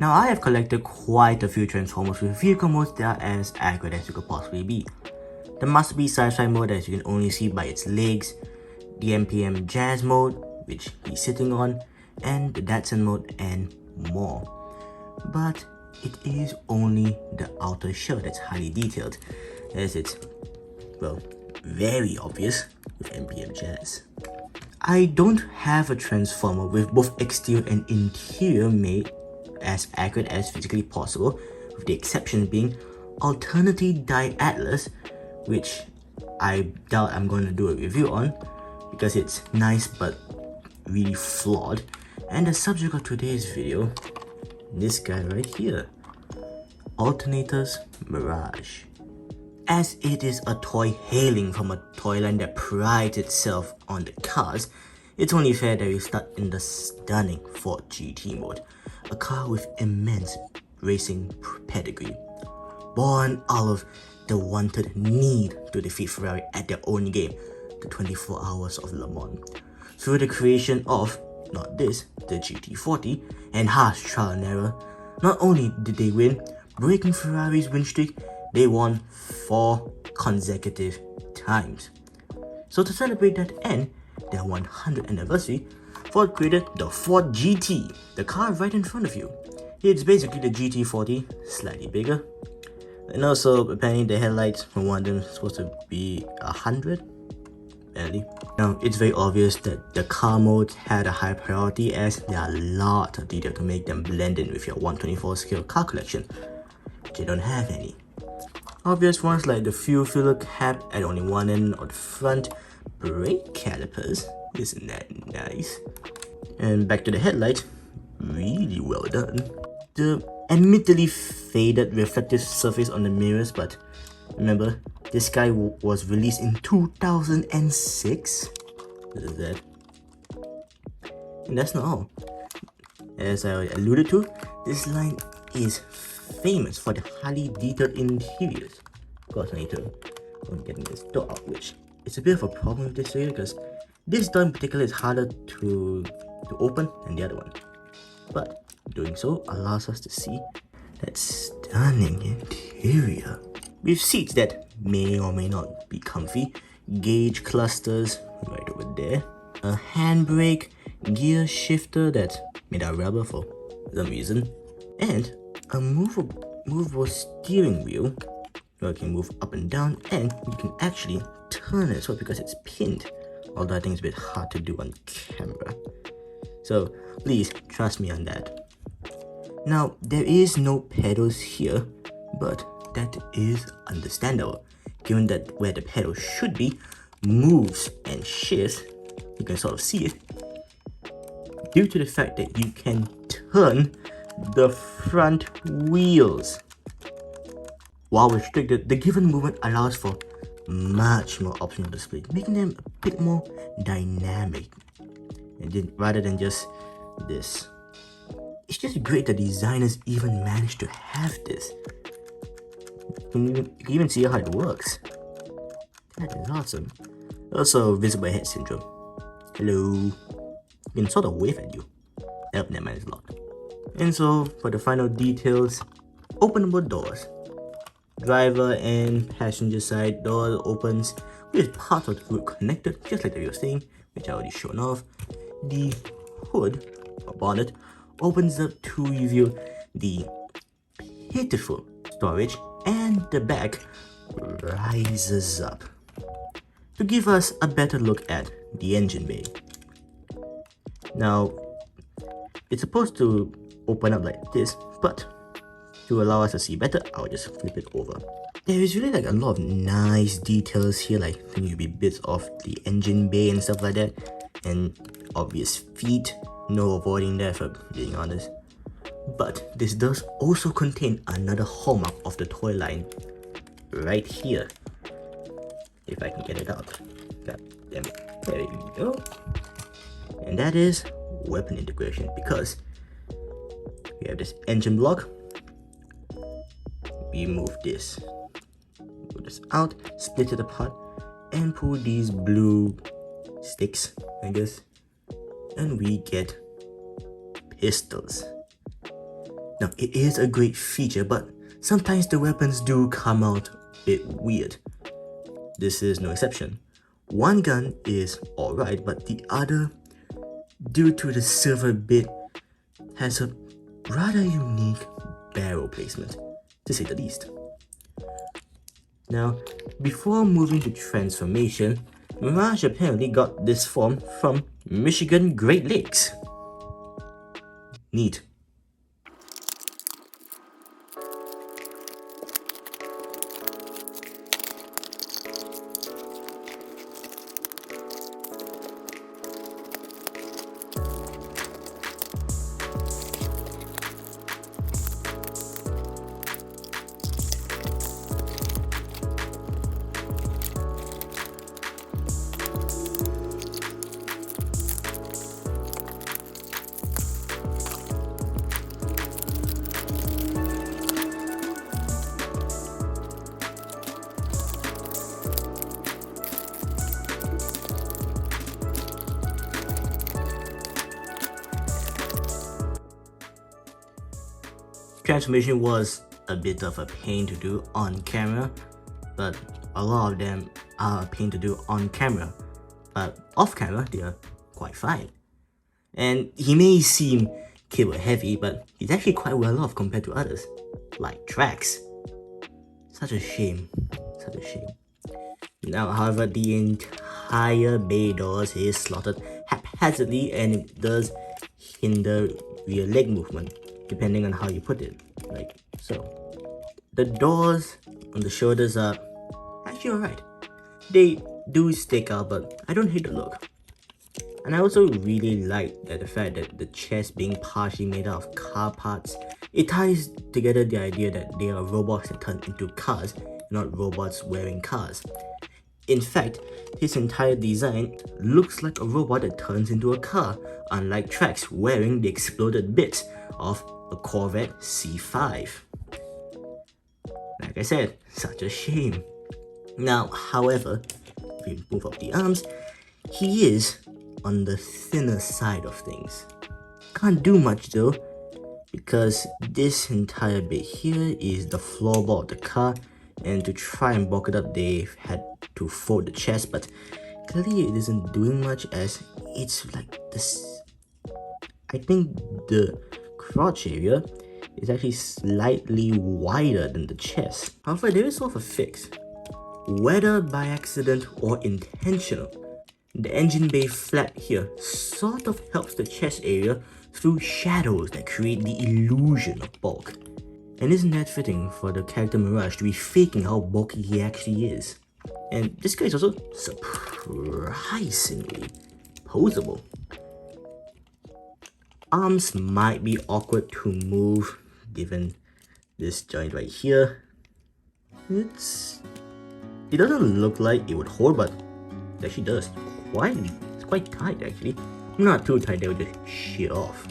Now I have collected quite a few Transformers with vehicle modes that are as accurate as you could possibly be. The Masterpiece Sci-Fi mode, as you can only see by its legs, the MPM Jazz mode, which he's sitting on, and the Datsun mode, and more. But it is only the outer shell that's highly detailed, as it's, well, very obvious with MPM Jazz. I don't have a Transformer with both exterior and interior made as accurate as physically possible, with the exception being Alternators Die Atlas, which I doubt I'm going to do a review on because it's nice but really flawed. And the subject of today's video, this guy right here, Alternators Mirage. As it is a toy hailing from a toy line that prides itself on the cars, it's only fair that we start in the stunning Ford GT mode, a car with immense racing pedigree. Born out of the wanted need to defeat Ferrari at their own game, the 24 Hours of Le Mans, through the creation of, not this, the GT40, and harsh trial and error. Not only did they win, breaking Ferrari's win streak, they won 4 consecutive times. So to celebrate that and their 100th anniversary, Ford created the Ford GT, the car right in front of you. It's basically the GT40, slightly bigger. And also, apparently the headlights from one of them is supposed to be 100, barely. Now, it's very obvious that the car modes had a high priority as there are a lot of detail to make them blend in with your 124 scale car collection, which they don't have any. Obvious ones like the fuel filler cap at only one end of the front, brake calipers, isn't that nice? And back to the headlight, really well done. The admittedly faded reflective surface on the mirrors, but remember, this guy was released in 2006? What is that? And that's not all. As I alluded to, this line is famous for the highly detailed interiors. Of course, I need to get this door out, which is a bit of a problem with this area because this door in particular is harder to open than the other one. But doing so allows us to see that stunning interior. With seats that may or may not be comfy, gauge clusters right over there, a handbrake, gear shifter that's made out of rubber for some reason, and a movable steering wheel where you can move up and down, and you can actually turn it as well because it's pinned, although I think it's a bit hard to do on camera. So please trust me on that. Now, there is no pedals here, but that is understandable, given that where the pedal should be moves and shifts, you can sort of see it, due to the fact that you can turn the front wheels. While restricted, the given movement allows for much more optional display, making them a bit more dynamic, and rather than just this. It's just great that designers even managed to have this. You can even see how it works. That is awesome. Also, visible head syndrome. Hello. You can sort of wave at you. Oh, never mind, it's locked. And so, for the final details, openable doors. Driver and passenger side door opens with part of the hood connected, just like we were saying, which I already shown off. The hood, or bonnet, opens up to reveal the pitiful storage, and the back rises up to give us a better look at the engine bay. Now, it's supposed to open up like this, but to allow us to see better, I'll just flip it over. There is really like a lot of nice details here, like maybe bits of the engine bay and stuff like that, and obvious feet, no avoiding that for being honest. But this does also contain another hallmark of the toy line, right here. If I can get it out. God damn it. There you go. And that is weapon integration, because we have this engine block. We move this out, split it apart, and pull these blue sticks, I guess, and we get pistols. Now, it is a great feature, but sometimes the weapons do come out a bit weird. This is no exception. One gun is alright, but the other, due to the silver bit, has a rather unique barrel placement, to say the least. Now, before moving to transformation, Mirage apparently got this form from Michigan Great Lakes. Neat. Transformation was a bit of a pain to do on camera, but a lot of them are a pain to do on camera, but off camera they are quite fine. And he may seem cable heavy, but he's actually quite well off compared to others, like Drax. Such a shame, such a shame. Now, however, the entire bay doors is slotted haphazardly and it does hinder rear leg movement, depending on how you put it, like so. The doors on the shoulders are actually alright. They do stick out, but I don't hate the look. And I also really like the fact that the chest being partially made out of car parts, it ties together the idea that they are robots that turn into cars, not robots wearing cars. In fact, his entire design looks like a robot that turns into a car, unlike Drax wearing the exploded bits of a Corvette C5. Like I said, such a shame. Now, however, if we move up the arms, he is on the thinner side of things. Can't do much though, because this entire bit here is the floorboard of the car, and to try and bulk it up, they've had to fold the chest, but clearly it isn't doing much as it's like this. I think the crotch area is actually slightly wider than the chest. However, there is sort of a fix. Whether by accident or intentional, the engine bay flap here sort of helps the chest area through shadows that create the illusion of bulk. And isn't that fitting for the character Mirage to be faking how bulky he actually is? And this guy is also surprisingly posable. Arms might be awkward to move given this joint right here. It doesn't look like it would hold, but it actually does. It's quite tight actually. Not too tight, they would just shear off.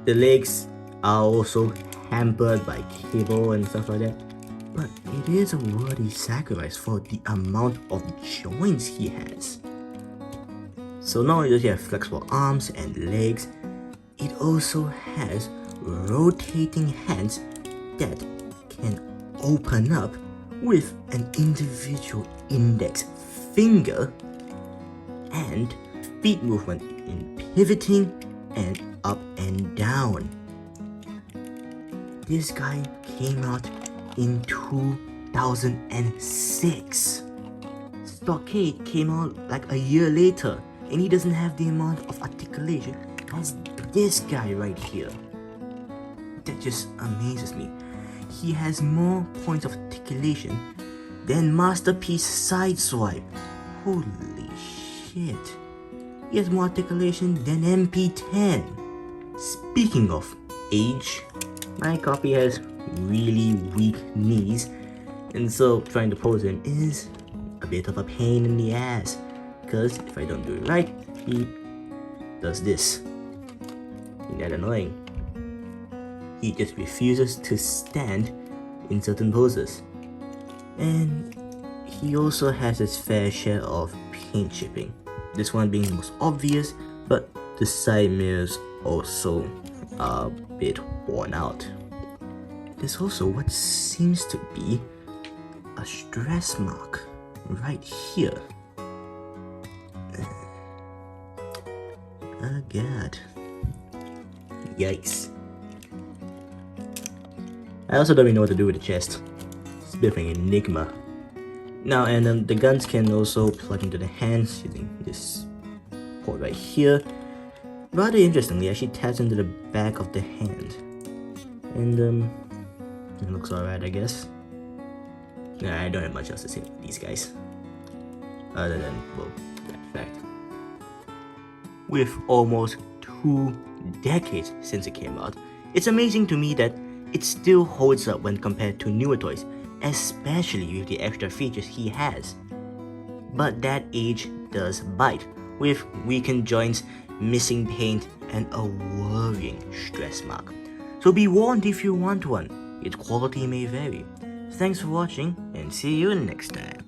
The legs are also hampered by cable and stuff like that, but it is a worthy sacrifice for the amount of joints he has. So not only does he have flexible arms and legs, it also has rotating hands that can open up with an individual index finger and feet movement in pivoting and up and down. This guy came out in 2006. Stockade came out like a year later, and he doesn't have the amount of articulation as this guy right here. That just amazes me. He has more points of articulation than Masterpiece Sideswipe. Holy shit. He has more articulation than MP10. Speaking of age, my copy has really weak knees, and so trying to pose him is a bit of a pain in the ass, because if I don't do it right, he does this. Isn't that annoying? He just refuses to stand in certain poses. And he also has his fair share of paint chipping. This one being the most obvious, but the side mirrors also a bit worn out. There's also what seems to be a stress mark right here. Oh god. Yikes. I also don't really know what to do with the chest. It's a bit of an enigma. Now, and the guns can also plug into the hands using this port right here. Rather interestingly, actually taps into the back of the hand. And it looks alright, I guess. Nah, I don't have much else to say about these guys. Other than, well, that fact. With almost 2 decades since it came out, it's amazing to me that it still holds up when compared to newer toys, especially with the extra features he has. But that age does bite, with weakened joints, missing paint, and a worrying stress mark. So be warned if you want one, its quality may vary. Thanks for watching, and see you next time.